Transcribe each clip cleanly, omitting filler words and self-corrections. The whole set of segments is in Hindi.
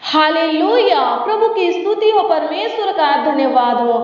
हालेलुया। प्रभु की स्तुति हो, परमेश्वर का धन्यवाद हो।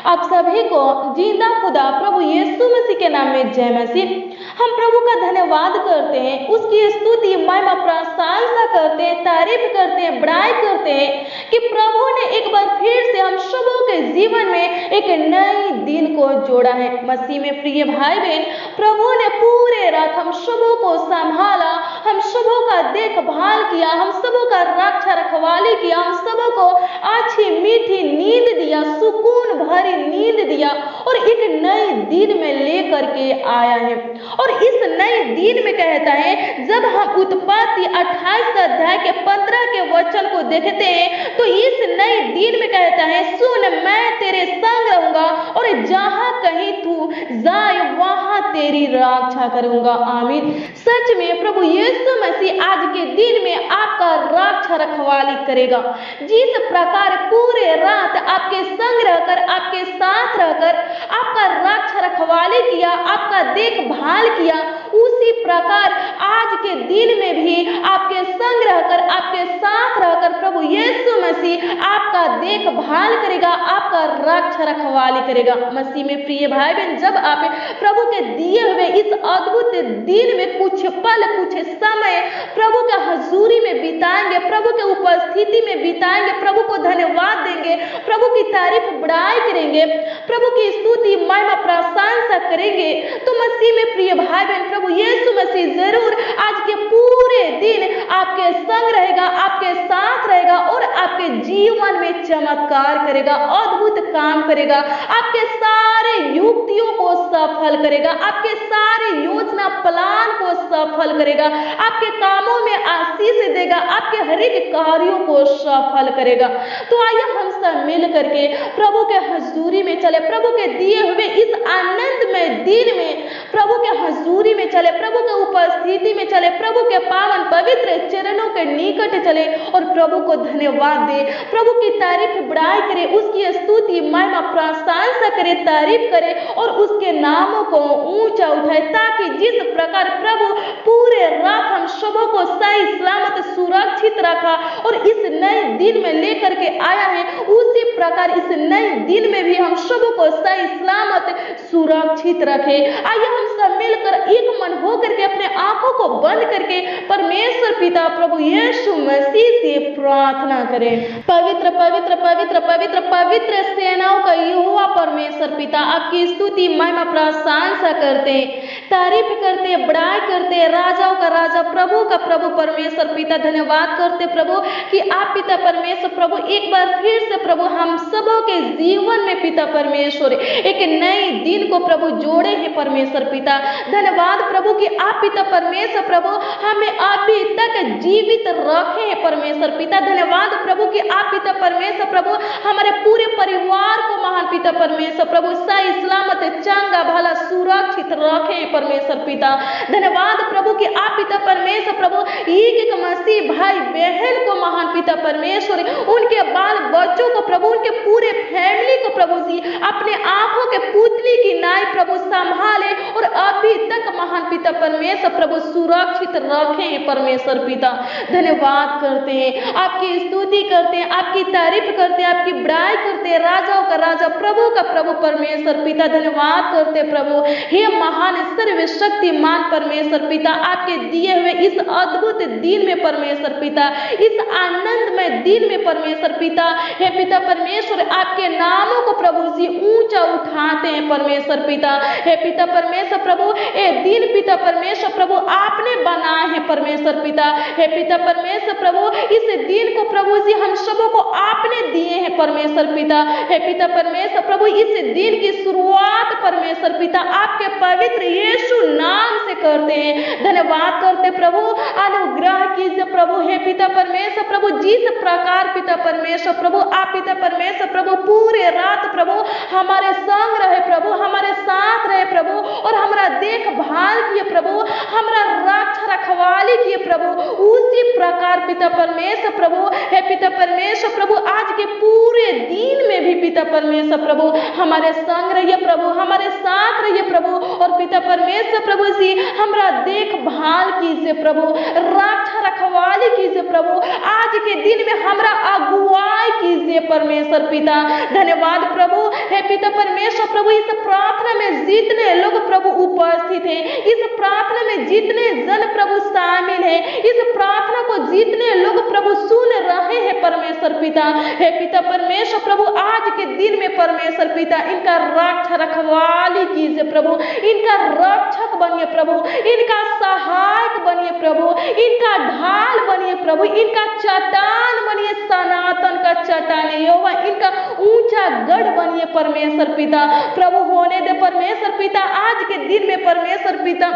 आप सभी को जिंदा खुदा प्रभु यीशु मसीह के नाम में जय मसीह। हम प्रभु का धन्यवाद करते हैं, उसकी स्तुति महिमा प्रशंसा करते हैं, तारीफ करते हैं, बड़ाई करते हैं कि प्रभु ने एक बार फिर से हम सबों के जीवन में एक नई दिन को जोड़ा है। मसीह में प्रिय भाई बहन, प्रभु ने पूरे रात हम सबों को संभाला, हम सबों का देखभाल किया, हम सबों का रक्षा रखवाली किया, हम सबों को अच्छी मीठी नींद दिया, सुकून भरी नींद दिया और एक नए दिन में लेकर के आया है। और इस नए दिन में कहता है, जब हम उत्पत्ति 28 अध्याय के 15 के वचन को देखते हैं तो इस नए दिन में कहता है, सुन मैं तेरे संग रहूंगा और जहां कहीं तू जाए वहां तेरी रक्षा करूंगा। आमीन। सच में प्रभु यीशु मसीह आज के दिन में आपका रक्षा रखवाली करेगा। जिस प्रकार पूरे रात आपके संग रहकर, आपके साथ रहकर आपका रक्षा रखवाली किया, आपका देखभाल किया, उसी प्रकार आज के दिन में भी आपके संग रहकर, आपके साथ रहकर प्रभु यीशु मसीह आपका देखभाल करेगा, आपका रक्षा रखवाली करेगा। मसीह में प्रिय भाई बहन, जब आप प्रभु के दिए हुए इस अद्भुत दिन में कुछ पल, कुछ समय प्रभु का हजूरी में बिताएंगे, प्रभु के उपस्थिति में बिताएंगे, प्रभु को धन्यवाद देंगे, प्रभु की तारीफ बड़ाई करेंगे, प्रभु की स्तुति महिमा प्रशंसा करेंगे, तो मसीह में प्रिय भाई बहन प्रभु यीशु मसीह जरूर आज के पूरे दिन आपके संग रहेगा, आपके साथ रहेगा और आपके जीवन में चमत्कार करेगा, अद्भुत काम करेगा, आपके सारे युक्तियों को सफल करेगा, आपके सारे योजना प्लान को सफल करेगा, आपके कामों में आशीष देगा, आपके हर एक कार्यों को सफल करेगा। तो आइए हम सब मिल करके प्रभु के हजूरी में चले, प्रभु के दिए हुए इस आनंदमय दिन में प्रभु के हजूरी में चले, प्रभु के उपस्थिति में चले, प्रभु के पावन पवित्र चरणों के निकट चले और प्रभु को धन्यवाद दे, प्रभु की तारीफ बड़ाई करे, उसकी स्तुति महिमा प्रशंसा करे, तारीफ करे और उसके नामों को ऊंचा उठाए, ताकि जिस प्रकार प्रभु पूरे रात हम सबों को सही सलामत सुरक्षित रखा और इस नए दिन में लेकर के आया है, उसी प्रकार इस नए दिन में भी हम सबों को सही सलामत सुरक्षित रखे। आइए हम सब मिलकर एक मन होकर के अपने आंखों को बंद करके परमेश्वर पिता प्रभु यीशु मसीह से प्रार्थना करें। पवित्र पवित्र पवित्र पवित्र पवित्र सेनाओं का यहोवा परमेश्वर पिता, आपकी स्तुति महिमा प्रशंसा करते हैं, तारीफ करते हैं, बड़ाई करते हैं, राजाओं का राजा प्रभु का प्रभु परमेश्वर पिता, धन्यवाद करते प्रभु कि आप पिता परमेश्वर प्रभु एक बार फिर से प्रभु हम सबों के जीवन में पिता परमेश्वर एक नए दिन को प्रभु जोड़े हैं परमेश्वर पिता। धन्यवाद प्रभु कि आप पिता परमेश्वर प्रभु हमें अभी तक जीवित रखे हैं परमेश्वर पिता। धन्यवाद प्रभु कि आप पिता परमेश्वर प्रभु हमारे पूरे परिवार को महान पिता परमेश्वर प्रभु सही सलामत चंगा भला सुरक्षित रखे हैं परमेश्वर पिता। धन्यवाद प्रभु कि आप पिता परमेश्वर प्रभु एक एक मसीह भाई बहन को महान पिता परमेश्वर उनके बाल बच्चों को प्रभु, उनके पूरे फैमिली को प्रभु जी अपने आंखों के पुतली की नाई प्रभु संभाले और अभी तक महान पिता परमेश्वर प्रभु सुरक्षित रखे हैं परमेश्वर पिता। धन्यवाद करते हैं, आपकी स्तुति करते हैं, आपकी तारीफ करते हैं, आपकी बड़ाई करते हैं, राजाओं का राजा प्रभु का प्रभु परमेश्वर पिता। धन्यवाद करते प्रभु, हे महान सर्वशक्तिमान परमेश्वर पिता, आपके दिए हुए इस अद्भुत दिन में परमेश्वर पिता, इस आनंदमय दिन में परमेश्वर पिता, हे पिता परमेश्वर आपके नामों को प्रभु जी ऊंचा उठाते हैं परमेश्वर पिता। हे पिता परमेश्वर प्रभु ये दिन पिता परमेश्वर प्रभु आपने बनाए हैं परमेश्वर पिता। हे पिता परमेश्वर प्रभु इस दिन को प्रभु जी हम सबों को आपने दिए हैं परमेश्वर पिता। हे पिता परमेश्वर प्रभु इस दिन की शुरुआत परमेश्वर पिता आपके पवित्र यीशु नाम से करते हैं। धन्यवाद करते प्रभु, अनुग्रह कीजिए प्रभु। हे पिता परमेश्वर प्रभु जिस प्रकार पिता परमेश्वर प्रभु आप पिता परमेश्वर प्रभु पूरे रात प्रभु हमारे संग रहे प्रभु, हमारे साथ रहे प्रभु और हमारा देखभाल किए प्रभु, हमारा रक्षा रखवाली किए प्रभु, उसी प्रकार पिता परमेश्वर प्रभु हे पिता परमेश्वर प्रभु आज के पूरे दिन में भी पिता परमेश्वर प्रभु हमारे संग रहिए प्रभु, हमारे साथ रहिए प्रभु। और पिता परमेश्वर प्रभु जी हमरा देखभाल कीजिए प्रभु, रक्षा रखवाली कीजिए प्रभु। आज के दिन में हमरा अगुवाई कीजिए परमेश्वर पिता। धन्यवाद प्रभु। हे पिता परमेश्वर प्रभु, इस प्रार्थना में जितने लोग प्रभु उपस्थित हैं, इस प्रार्थना में जितने जन प्रभु शामिल हैं, इस प्रार्थना को जितने लोग प्रभु सुन रहे हैं परमेश्वर पिता, हे पिता परमेश्वर प्रभु आज के दिन में परमेश्वर पिता इनका रक्षा रखवाली कीजिए प्रभु, इनका रक्षक बनिए प्रभु, इनका सहायक बनिए प्रभु, इनका ढाल बनिए प्रभु, इनका चट्टान बनिए, सनातन का चट्टान यहोवा, इनका ऊंचा गढ़ बनिए परमेश्वर पिता। प्रभु होने दे परमेश्वर पिता आज के दिन में परमेश्वर पिता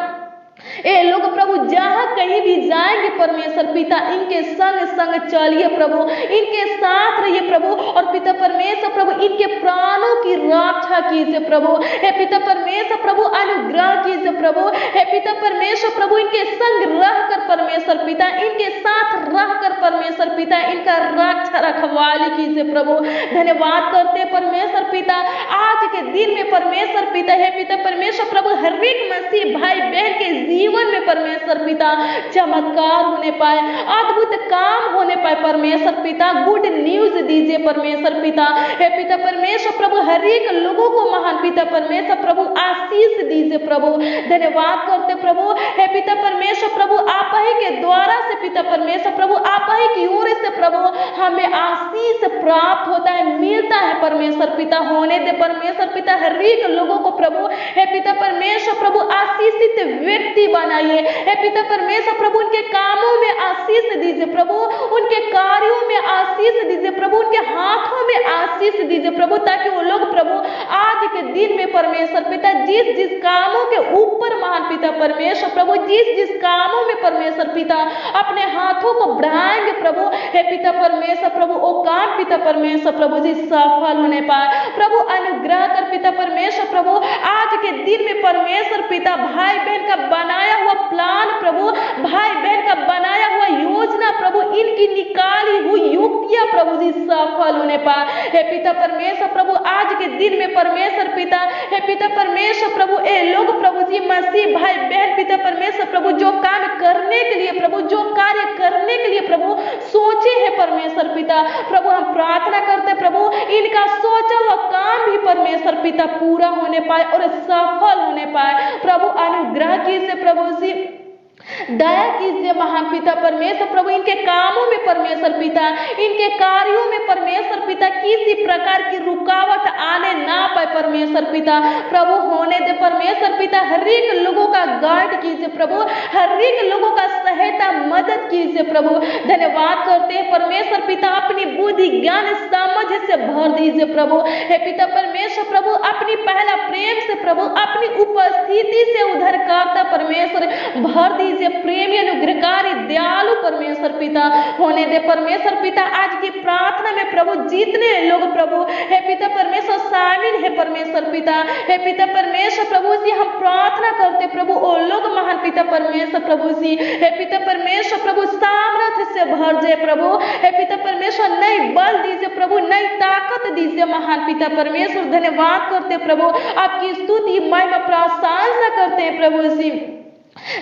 ये लोग प्रभु जहां कहीं भी जाएंगे परमेश्वर पिता इनके संग संग चलिए प्रभु, इनके साथ रहिए प्रभु। और पिता परमेश्वर प्रभु इनके प्राणों की रक्षा कीजिए प्रभु। हे पिता परमेश्वर प्रभु अनुग्रह कीजिए प्रभु। हे पिता परमेश्वर प्रभु इनके संग रहकर परमेश्वर पिता, इनके साथ रहकर परमेश्वर पिता इनका रक्षा रखवाली कीजिए प्रभु। धन्यवाद करते परमेश्वर पिता आज के दिन में परमेश्वर पिता। हे पिता परमेश्वर प्रभु हर एक मसीह भाई बहन के जीवन में परमेश्वर पिता चमत्कार होने पाए, अद्भुत काम होने पाए परमेश्वर पिता। गुड न्यूज दीजिए परमेश्वर पिता। हे पिता परमेश्वर प्रभु हर एक लोगों को महान पिता परमेश्वर प्रभु आशीष दीजिए प्रभु। धन्यवाद करते प्रभु। हे पिता परमेश्वर प्रभु आप ही के द्वारा से पिता परमेश्वर प्रभु आप ही की ओर से प्रभु हमें आशीष प्राप्त होता है, मिलता है परमेश्वर पिता। होने दे परमेश्वर पिता हर एक लोगों को प्रभु हे पिता परमेश्वर प्रभु आशीषित व्यक्ति बनाइए। हे पिता परमेश्वर प्रभु उनके कामों में आशीष दीजिए प्रभु, उनके कार्यों में आशीष दीजिए प्रभु, उनके हाथों में आशीष दीजिए प्रभु, ताकि वो लोग प्रभु आज के दिन में परमेश्वर पिता जिस जिस कामों के ऊपर महान पिता परमेश्वर प्रभु जिस जिस कामों में परमेश्वर पिता अपने हाथों को बढ़ाएंगे प्रभु हे पिता परमेश्वर प्रभु वो काम पिता परमेश्वर प्रभु जी सफल होने पाए प्रभु। अनुग्रह कर पिता परमेश्वर प्रभु आज के दिन में परमेश्वर पिता भाई बहन का बनाया हुआ प्लान प्रभु, भाई बहन का बनाया हुआ योजना प्रभु, इनकी निकाली हुई युक्तियां प्रभु जी सफल होने पाए। हे पिता परमेश्वर प्रभु आज के दिन में परमेश्वर पिता हे पिता परमेश्वर प्रभु ए लोग प्रभु जी मसीह भाई बहन पिता परमेश्वर प्रभु जो काम करने के लिए प्रभु, जो कार्य करने के लिए प्रभु सोचे है परमेश्वर पिता प्रभु, हम प्रार्थना करते प्रभु इनका सोचा हुआ काम भी परमेश्वर पिता पूरा होने पाए और सफल होने पाए प्रभु। अनुग्रह कीजिए प्रभु जी, दया कीजिए महान पिता परमेश्वर प्रभु इनके कामों में परमेश्वर पिता, इनके कार्यों में परमेश्वर पिता किसी प्रकार की रुकावट आने ना पाए परमेश्वर पिता प्रभु। होने दे परमेश्वर पिता हर एक लोगों का गाइड कीजिए प्रभु, हर एक लोगों का सहायता मदद कीजिए प्रभु। धन्यवाद करते हैं परमेश्वर पिता अपनी बुद्धि ज्ञान समझ से भर दीजिए प्रभु। हे पिता परमेश्वर प्रभु अपनी पहला प्रेम से प्रभु अपनी उपस्थिति से उद्धारकर्ता परमेश्वर भर दीजिए प्रेमी अनुग्रहकारी दयालु परमेश्वर पिता। होने दे परमेश्वर पिता आज की प्रार्थना में प्रभु जितने लोग प्रभु हे पिता परमेश्वर शामिल है परमेश्वर पिता, हे पिता परमेश्वर प्रभु जी हम प्रार्थना करते प्रभु ओ लोग महान पिता परमेश्वर प्रभु जी हे पिता परमेश्वर प्रभु सामर्थ्य से भर जाए प्रभु। हे पिता परमेश्वर नई बल दीजिए प्रभु, नई ताकत दीजिए महान पिता परमेश्वर। धन्यवाद करते प्रभु, आपकी स्तुति महिमा प्रशंसा करते हैं प्रभु जी,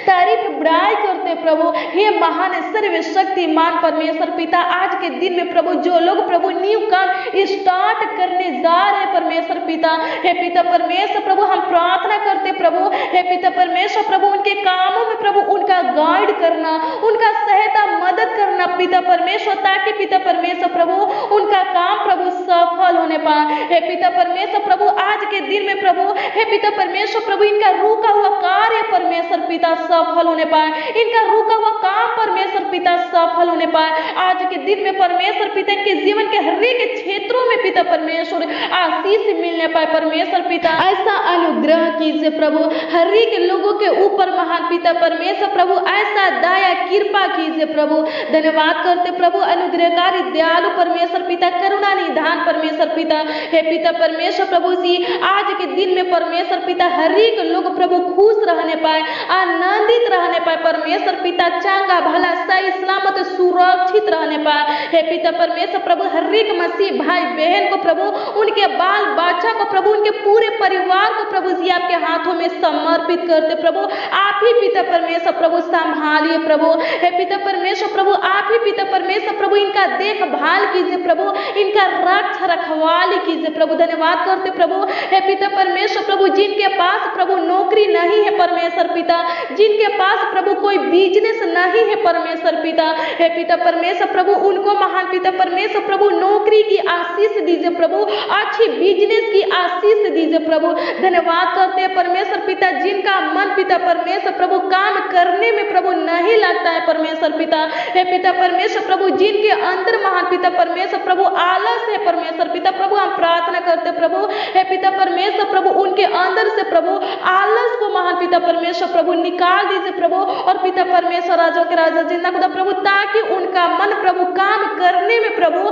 तारीफ बड़ाई करते प्रभु। हे महान सर्वशक्तिमान परमेश्वर पिता आज के दिन में प्रभु जो लोग प्रभु न्यू काम स्टार्ट करने जा रहे हैं परमेश्वर पिता, हे पिता परमेश्वर प्रभु हम प्रार्थना करते प्रभु हे पिता परमेश्वर प्रभु उनके कामों में प्रभु उनका गाइड करना, उनका सहायता मदद करना पिता परमेश्वर, ताकि पिता परमेश्वर प्रभु उनका काम प्रभु सफल होने पाए। हे पिता परमेश्वर प्रभु आज के दिन में प्रभु हे पिता परमेश्वर प्रभु इनका रुका हुआ कार्य परमेश्वर पिता सफल होने पाए, इनका रुका हुआ काम परमेश्वर पिता सफल होने पाए। आज के दिन में परमेश्वर पिता इनके जीवन के हर एक क्षेत्रों में पिता परमेश्वर आशीष मिलने पाए परमेश्वर पिता। ऐसा अनुग्रह कीजिए प्रभु हर एक लोगों के ऊपर महान पिता परमेश्वर प्रभु, ऐसा दया कृपा कीजिए प्रभु। धन्यवाद करते प्रभु अनुग्रहकारी दयालु परमेश्वर पिता, करुणा निधान परमेश्वर पिता। हे पिता परमेश्वर प्रभु जी, आज के दिन में परमेश्वर पिता हर एक लोग प्रभु खुश रहने पाए, आनंदित रहने पाए परमेश्वर पिता, चंगा भला सही सलामत सुरक्षित रहने पाए। हे पिता परमेश्वर प्रभु हर एक मसीह भाई बहन को प्रभु, उनके बाल बच्चा को प्रभु, उनके पूरे परिवार को प्रभु जी आपके हाथों में समर्पित करते प्रभु। आप ही पिता परमेश्वर प्रभु संभालिए प्रभु। हे पिता परमेश्वर प्रभु, आप ही पिता परमेश्वर प्रभु इनका देखभाल कीजिए प्रभु, इनका रक्षा रखवाली कीजिए प्रभु। धन्यवाद करते प्रभु। हे पिता परमेश्वर प्रभु, जिनके पास प्रभु नौकरी नहीं है परमेश्वर पिता, जिनके पास प्रभु कोई बिजनेस नहीं है परमेश्वर पिता, हे पिता परमेश्वर प्रभु उनको महान पिता परमेश्वर प्रभु नौकरी की आशीष दीजिए प्रभु, अच्छी बिजनेस की आशीष दीजिए प्रभु। धन्यवाद करते हैं परमेश्वर पिता, जिनका मन पिता परमेश्वर प्रभु काम करने में प्रभु नहीं लगता है परमेश्वर पिता, हे पिता परमेश्वर प्रभु जिनके अंदर महान पिता परमेश्वर प्रभु आलस है परमेश्वर पिता प्रभु, हम प्रार्थना करते प्रभु, हे पिता परमेश्वर प्रभु उनके अंदर से प्रभु आलस को महान पिता परमेश्वर प्रभु निकाल दीजिए प्रभु। और पिता परमेश्वर राजों के राजा जिंदा खुदा प्रभु, ताकि उनका मन प्रभु काम करने में प्रभु,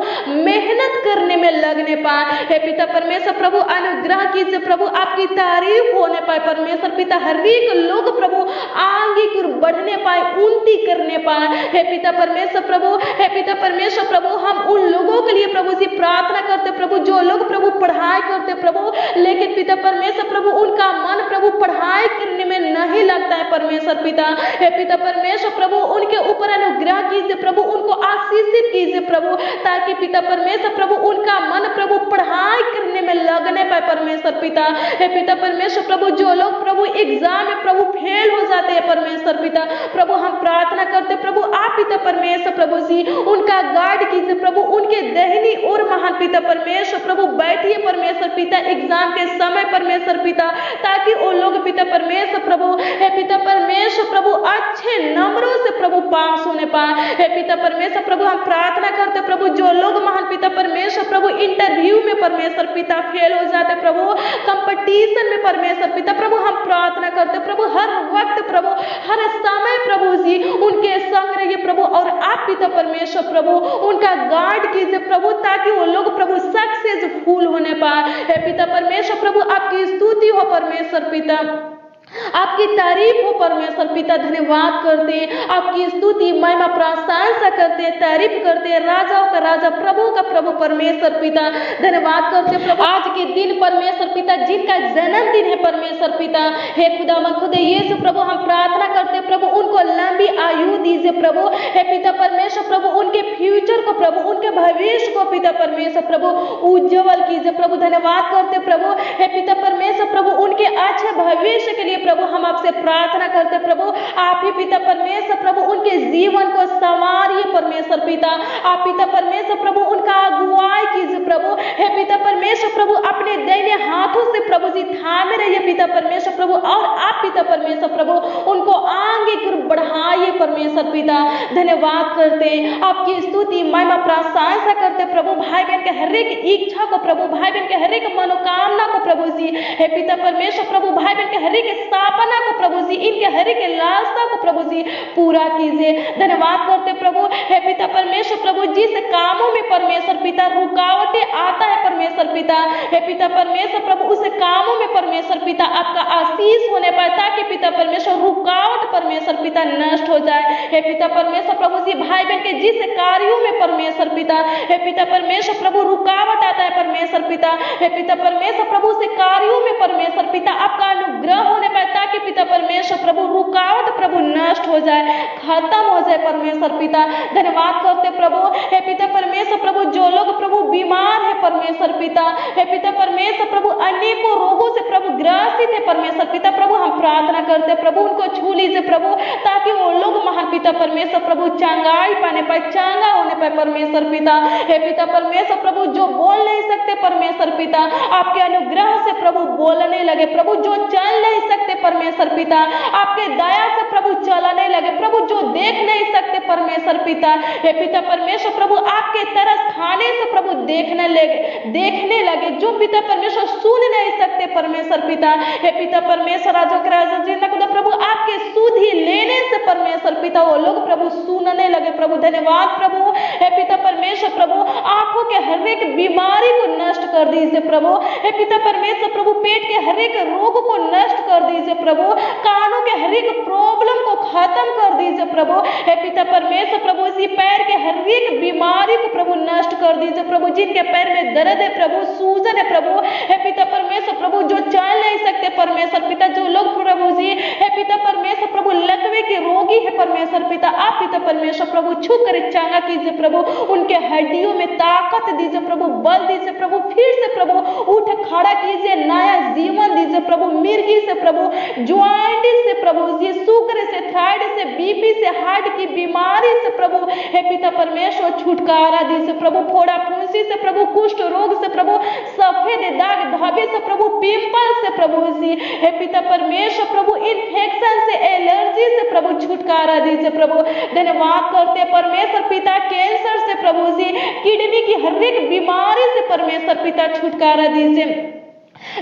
मेहनत करने में लगने पाए। हे पिता परमेश्वर प्रभु अनुग्रह कीजिए प्रभु, आपकी तारीफ होने पाए परमेश्वर पिता, हर एक लोग प्रभु आगे की ओर बढ़ने पाए, उन्नति करने पाए। हे पिता परमेश्वर प्रभु, हे पिता परमेश्वर प्रभु, हम उन लोगों के लिए प्रभु जी प्रार्थना करते प्रभु, जो लोग प्रभु पढ़ाई करते प्रभु, लेकिन पिता परमेश्वर प्रभु उनका मन प्रभु पढ़ाई करने में नहीं लगता है परमेश्वर पिता। हे पिता परमेश्वर प्रभु उनके ऊपर अनुग्रह कीजिए प्रभु, उनको आशीषित कीजिए प्रभु, ताकि पिता परमेश्वर प्रभु उनका मन प्रभु पढ़ाई करने में लगने पाए परमेश्वर पिता। हे पिता परमेश्वर प्रभु, जो लोग प्रभु एग्जाम में प्रभु फेल हो जाते हैं परमेश्वर पिता प्रभु, हम प्रार्थना करते प्रभु, आप पिता परमेश्वर प्रभु जी उनका गाइड कीजिए प्रभु, उनके दाहिनी ओर महान पिता परमेश्वर प्रभु बैठिए परमेश्वर पिता एग्जाम के समय परमेश्वर पिता, ताकि वो लोग पिता परमेश्वर प्रभु, हे पिता परमेश्वर प्रभु अच्छे नंबरों से प्रभु पास होने पाए। हे पिता परमेश्वर प्रभु, हम प्रार्थना करते प्रभु, जो लोग महान पिता परमेश्वर प्रभु इंटरव्यू में परमेश्वर पिता फेल हो जाते प्रभु, कंपटीशन में परमेश्वर पिता प्रभु, हम प्रार्थना करते प्रभु, हर वक्त प्रभु, हर समय प्रभु जी उनके संग रहिए प्रभु, और आप पिता परमेश्वर प्रभु उनका गाइड कीजिए प्रभु, ताकि वो लोग प्रभु सक्सेसफुल होने पाए। हे पिता परमेश्वर प्रभु, आपकी स्तुति हो परमेश्वर पिता, आपकी तारीफ हो परमेश्वर पिता। धन्यवाद करते हैं, आपकी स्तुति महिमा प्रशंसा करते हैं, तारीफ करते हैं, राजाओं का राजा प्रभु का प्रभु परमेश्वर पिता। धन्यवाद करते प्रभु आज के दिन परमेश्वर पिता, जिनका जन्मदिन है परमेश्वर पिता, हे खुदा मन खुद यीशु प्रभु, हम प्रार्थना करते प्रभु उनको लंबी आयु दीजिए प्रभु। हे पिता परमेश्वर प्रभु, उनके फ्यूचर को प्रभु, उनके भविष्य को पिता परमेश्वर प्रभु उज्जवल कीजिए प्रभु। धन्यवाद करते प्रभु, हे पिता परमेश्वर प्रभु, उनके अच्छे भविष्य के लिए प्रभु हम आपसे प्रार्थना करते प्रभु, आप ही पिता परमेश्वर प्रभु उनके जीवन को संवारिए परमेश्वर पिता। आप पिता परमेश्वर प्रभु उनका अगुवाई कीजिए प्रभु। हे पिता परमेश्वर प्रभु, अपने दाहिने हाथों से प्रभु जी थामे रहिए पिता परमेश्वर प्रभु, और आप पिता परमेश्वर प्रभु उनको आगे की ओर बढ़ाइए परमेश्वर पिता। धन्यवाद करते, आपकी स्तुति महिमा प्रशंसा करते प्रभु, भाई बहन के हर एक इच्छा को प्रभु, भाई बहन के हर एक मनोकामना को प्रभु जी, हे पिता परमेश्वर प्रभु, भाई बहन के हर एक स्थापना को प्रभु जी, इनके हर एक लालसा को प्रभु जी पूरा कीजिए। धन्यवाद करते प्रभु, हे पिता परमेश्वर प्रभु, जिस कामों में परमेश्वर पिता रुकावटें आता है परमेश्वर पिता, हे पिता परमेश्वर प्रभु उस कामों में परमेश्वर पिता आपका आशीष होने पाए, ताकि पिता परमेश्वर रुकावट परमेश्वर पिता नष्ट हो जाए। हे पिता परमेश्वर प्रभु जी, भाई बहन के जिस कार्यों में परमेश्वर पिता, हे पिता परमेश्वर प्रभु रुकावट आता है परमेश्वर पिता, हे पिता परमेश्वर प्रभु से कार्यों में परमेश्वर पिता आपका अनुग्रह होने पाए, ताकि पिता परमेश्वर प्रभु रुकावट प्रभु नष्ट हो जाए, खत्म हो जाए परमेश्वर पिता। धन्यवाद करते प्रभु, हे पिता परमेश्वर प्रभु, जो लोग प्रभु बीमार है परमेश्वर पिता, हे पिता परमेश्वर प्रभु अनेकों रोगों से प्रभु ग्रसित है परमेश्वर पिता प्रभु, हम प्रार्थना करते प्रभु उनको छू लीजिए प्रभु, ताकि वो लोग महान पिता परमेश्वर प्रभु चंगाई पाने पाए, चंगा होने पाए परमेश्वर पिता। हे पिता परमेश्वर प्रभु, जो बोल नहीं सकते परमेश्वर पिता, आपके अनुग्रह से प्रभु बोलने लगे प्रभु, जो चल नहीं सकते परमेश्वर पिता, आपके दया से प्रभु चलने लगे प्रभु, जो देख नहीं सकते परमेश्वर पिता, हे पिता परमेश्वर प्रभु आपके तरस खाने से प्रभु देखने लगे, जो पिता परमेश्वर सुन नहीं सकते परमेश्वर पिता, हे पिता परमेश्वर राजों के राजा जिंदा खुदा प्रभु आपके सुधि लेने से परमेश्वर पिता वो लोग प्रभु सुनने लगे प्रभु। धन्यवाद प्रभु, हे पिता परमेश्वर प्रभु आंखों के हर एक बीमारी को कर दीजिए प्रभु। हे पिता परमेश्वर प्रभु, पेट के हर एक रोग को नष्ट कर दीजिए प्रभु, कानों के हर एक प्रॉब्लम को खत्म कर दीजिए प्रभु। हे पिता परमेश्वर प्रभु, इसी पैर के हर एक बीमारी को प्रभु नष्ट कर दीजिए प्रभु। जिनके पैर में दर्द है प्रभु, सूजन है प्रभु, हे पिता परमेश्वर प्रभु, जो चल नहीं सकते परमेश्वर पिता, जो लोग प्रभु जी हे पिता परमेश्वर प्रभु लकवे के रोगी है परमेश्वर पिता, आप पिता परमेश्वर प्रभु छू कर चांगा कीजिए प्रभु, उनके हड्डियों में ताकत दीजिए प्रभु, बल दीजिए प्रभु, फिर से प्रभु उठ खड़ा कीजिए, नया जीवन दीजिए प्रभु। मिर्गी से प्रभु, ज्वाइंटिस से प्रभु जी, शुगर से, थायराइड से, बीपी से, हार्ट की बीमारी से प्रभु हे पिता परमेश्वर छुटकारा दीजिए प्रभु। फोड़ा फुंसी से प्रभु, कुष्ठ रोग से प्रभु, सफेद दाग धब्बे से प्रभु, पिंपल से प्रभु जी हे पिता परमेश्वर प्रभु, इन्फेक्शन से, एलर्जी से प्रभु छुटकारा दीजिए प्रभु। धन्यवाद करते परमेश्वर पिता, कैंसर से प्रभु जी, किडनी की हर एक बीमारी से परमेश्वर पिता छुटकारा दीजिए।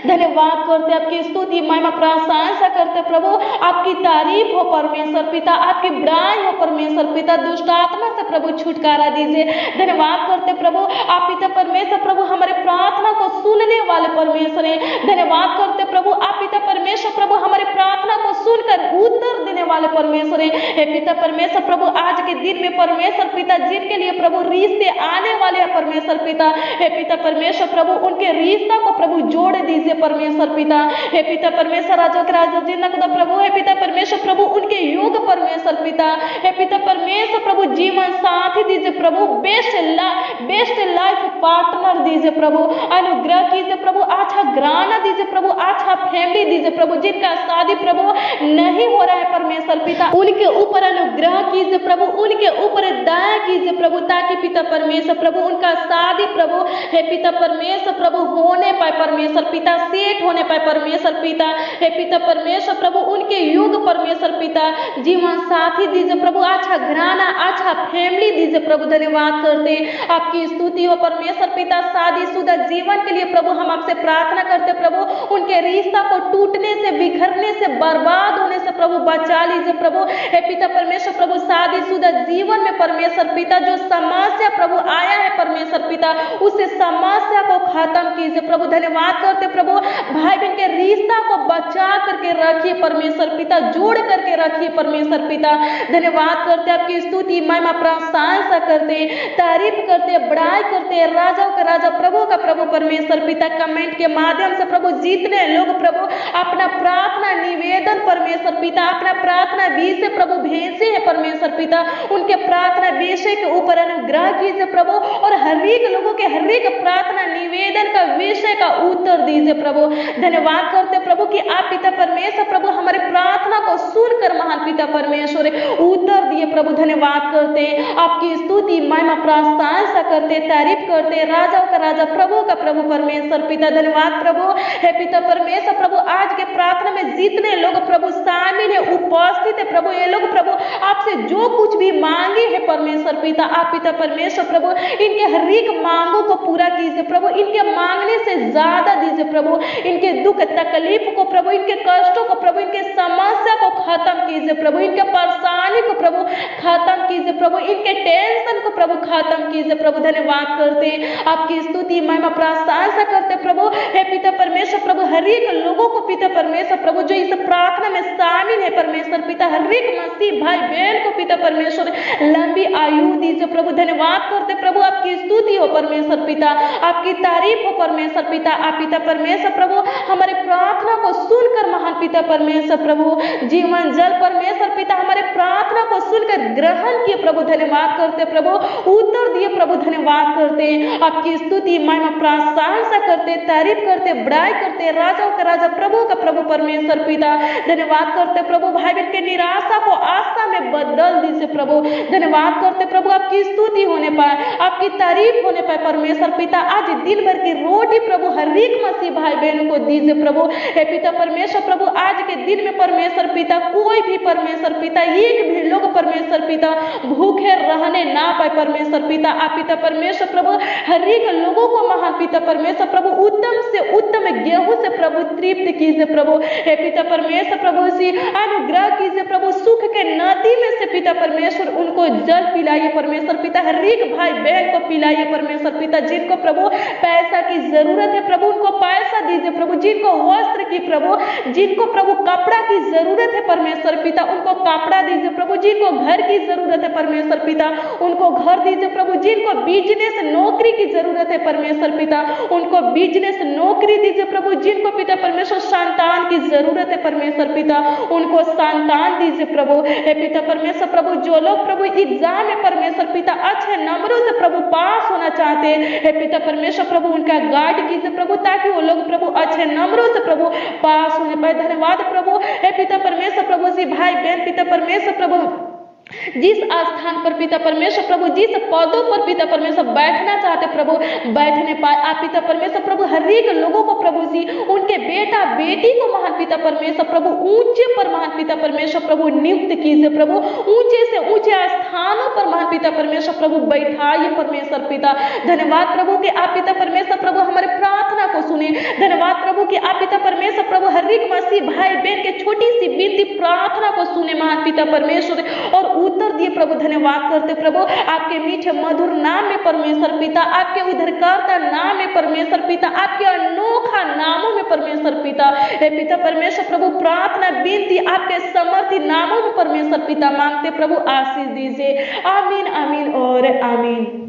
धन्यवाद करते, आपकी स्तुति महिमा प्रशंसा करते प्रभु, आपकी तारीफ हो परमेश्वर पिता, आपकी बड़ाई हो परमेश्वर पिता। दुष्ट आत्मा से प्रभु छुटकारा दीजिए। धन्यवाद करते प्रभु, आप पिता परमेश्वर प्रभु हमारे प्रार्थना को सुनने वाले परमेश्वर हैं। धन्यवाद करते प्रभु, आप पिता परमेश्वर प्रभु हमारे प्रार्थना को सुनकर उत्तर देने वाले परमेश्वर हैं। हे पिता परमेश्वर प्रभु, आज के दिन में परमेश्वर पिता, जिनके लिए प्रभु रिश्ते आने वाले हैं परमेश्वर पिता, हे पिता परमेश्वर प्रभु उनके रिश्ता को प्रभु जोड़ दीजिए परमेश्वर पिता। हे पिता परमेश्वर, राजा के राजा जिन्ना खुदा प्रभु, हे पिता परमेश्वर प्रभु उनके योग परमेश्वर पिता, हे पिता परमेश्वर प्रभु जीवन साथी दीजिए प्रभु, बेस्ट लाइफ पार्टनर दीजिए प्रभु, अनुग्रह कीजिए प्रभु, अच्छा घराना दीजिए प्रभु, अच्छा फैमिली दीजिए प्रभु। जिनका शादी प्रभु नहीं हो रहा है परमेश्वर पिता, उनके ऊपर अनुग्रह कीजिए प्रभु, उनके ऊपर दया कीजिए प्रभु, ताकि पिता परमेश्वर प्रभु उनका शादी प्रभु हे पिता परमेश्वर प्रभु होने पाए परमेश्वर पिता, सेट होने पाए परमेश्वर पिता। हे पिता परमेश्वर प्रभु उनके योग परमेश्वर पिता, जीवन साथी दीजिए प्रभु, अच्छा घराना, अच्छा फैमिली दीजिए प्रभु। धन्यवाद करते, आपकी स्तुति हो परमेश्वर पिता। शादीशुदा जीवन के लिए प्रभु हम आपसे प्रार्थना करते प्रभु, उनके रिश्ता को टूटने से, बिखरने से, बर्बाद होने से प्रभु बचा लीजिए प्रभु। हे पिता परमेश्वर प्रभु, शादीशुदा जीवन में परमेश्वर पिता जो समस्या प्रभु आया है परमेश्वर पिता, उस समस्या को खत्म कीजिए प्रभु। धन्यवाद करते प्रभु, भाई बहन के रिश्ता को बचा करके रखिए परमेश्वर पिता, जोड़ करके रखिए परमेश्वर पिता। धन्यवाद करते, आपकी स्तुति महिमा प्रशंसा करते, तारीफ करते, बड़ाई करते, राजाओं का राजा, प्रभु का प्रभु परमेश्वर पिता। कमेंट के माध्यम से प्रभु जितने लोग प्रभु अपना प्रार्थना निवेदन परमेश्वर पिता, अपना प्रार्थना विषय प्रभु भेजे है परमेश्वर पिता, उनके प्रार्थना विषय के ऊपर अनुग्रह कीजिए प्रभु, और हर एक लोगों के हर एक प्रार्थना निवेदन का विषय का उत्तर दीजिए प्रभु। धन्यवाद करते प्रभु कि आप पिता परमेश्वर प्रभु हमारे प्रार्थना को सुनकर महान पिता परमेश्वर उत्तर दिए प्रभु। धन्यवाद करते, आपकी स्तुति महिमा प्रशंसा करते, तारीफ करते, राजाओं का राजा, प्रभु का प्रभु परमेश्वर पिता। धन्यवाद प्रभु, हे पिता परमेश्वर प्रभु, आज के प्रार्थना में जितने लोग प्रभु शामिल है, उपस्थित है प्रभु, ये लोग प्रभु आपसे जो कुछ भी मांगे है परमेश्वर पिता, आप पिता परमेश्वर प्रभु इनके हर एक मांगों को पूरा कीजिए प्रभु, इनके मांगने से ज्यादा दीजिए प्रभु, इनके दुख तकलीफ को प्रभु, इनके कष्टों को प्रभु, इनके समस्या को खत्म कीजिए प्रभु, इनके परेशानी को प्रभु खत्म कीजिए प्रभु, इनके टेंशन को प्रभु खत्म कीजिए प्रभु। धन्यवाद करते, आपकी स्तुति महिमा प्रशंसा करते प्रभु। हे पिता परमेश्वर प्रभु, हर एक लोगों को पिता परमेश्वर प्रभु जो इस प्रार्थना में शामिल है परमेश्वर पिता, हर एक मसीह भाई बहन को पिता परमेश्वर लंबी आयु दीजिए प्रभु। धन्यवाद करते प्रभु, आपकी स्तुति हो परमेश्वर पिता, आपकी तारीफ हो परमेश्वर पिता। आप पिता परमेश्वर प्रभु हमारे प्रार्थना को सुनकर महान पिता परमेश्वर प्रभु जीवन जल परमेश्वर पिता हमारे प्रार्थना को सुनकर ग्रहण किए प्रभु। धन्यवाद करते प्रभु, उत्तर दिए प्रभु। धन्यवाद करते, आपकी स्तुति महिमा प्रशंसा करते, तारीफ करते, बड़ाई करते, राजाओं का राजा, प्रभु का प्रभु परमेश्वर पिता। धन्यवाद करते प्रभु, भाई बहन के निराशा को आशा में बदल दीजिए प्रभु। धन्यवाद करते प्रभु, आपकी स्तुति होने पाए, आपकी तारीफ होने पाए परमेश्वर पिता। आज दिन भर की रोटी प्रभु हर एक मसीह भाई बहनों को दीजिए प्रभु। हे पिता परमेश्वर प्रभु, आज के दिन में परमेश्वर पिता कोई भी परमेश्वर पिता, एक भी लोग परमेश्वर पिता भूखे रहने ना पाए परमेश्वर पिता। आप पिता परमेश्वर प्रभु हर एक लोगों को महान पिता परमेश्वर प्रभु उत्तम से उत्तम गेहूं से प्रभु तृप्त कीजिए प्रभु। हे पिता परमेश्वर प्रभु से अनुग्रह कीजिए प्रभु, सुख के नदी में से पिता परमेश्वर उनको जल पिलाइए परमेश्वर पिता, हर एक भाई बहन को पिलाइए परमेश्वर पिता, जिनको प्रभु पैसा की जरूरत है प्रभु उनको पैसा दीजिए प्रभु, जिनको वस्त्र की प्रभु, जिनको प्रभु कपड़ा की जरूरत है परमेश्वर पिता उनको कपड़ा दीजिए प्रभु, जिनको घर की जरूरत है परमेश्वर पिता उनको घर दीजिए प्रभु, जिनको बिजनेस नौकरी की जरूरत है परमेश्वर पिता उनको बिजनेस नौकरी दीजिए प्रभु, जिनको पिता परमेश्वर संतान की जरूरत है परमेश्वर पिता उनको संतान दीजिए प्रभु। हे पिता परमेश्वर प्रभु, जो लोग प्रभु एग्जाम में परमेश्वर पिता अच्छे नंबरों से प्रभु पास होना चाहते हैं, हे पिता परमेश्वर प्रभु उनका गाइड कीजिए प्रभु, ताकि वो लोग प्रभु अच्छे नंबरों से प्रभु पास होने पाए। धन्यवाद प्रभु। हे पिता परमेश्वर प्रभु, जी भाई बहन पिता परमेश्वर प्रभु जिस स्थान पर पिता परमेश्वर प्रभु, जिस पदों पर पिता परमेश्वर बैठना चाहते प्रभु बैठने पाए। आप पिता परमेश्वर प्रभु हर एक लोगों को प्रभु जी उनके बेटा बेटी को महान पिता परमेश्वर प्रभु ऊंचे पर महान पिता परमेश्वर प्रभु नियुक्त कीजिए प्रभु, ऊंचे से ऊंचे स्थानों पर महान पिता परमेश्वर प्रभु बैठाइए परमेश्वर पिता। धन्यवाद प्रभु कि आप पिता परमेश्वर प्रभु हमारे प्रार्थना को सुने। धन्यवाद प्रभु कि आप पिता परमेश्वर प्रभु हर एक मसीह भाई बहन के छोटी सी विनती प्रार्थना को सुने महान पिता परमेश्वर और उत्तर दिए प्रभु। धन्यवाद करते प्रभु आपके मीठे मधुर नाम में परमेश्वर पिता, आपके उद्धारकर्ता नाम में परमेश्वर पिता, आपके अनोखा नामों में परमेश्वर पिता। हे पिता परमेश्वर प्रभु प्रार्थना विनती आपके समर्थी नामों में परमेश्वर पिता मांगते प्रभु, आशीष दीजिए। आमीन आमीन और आमीन।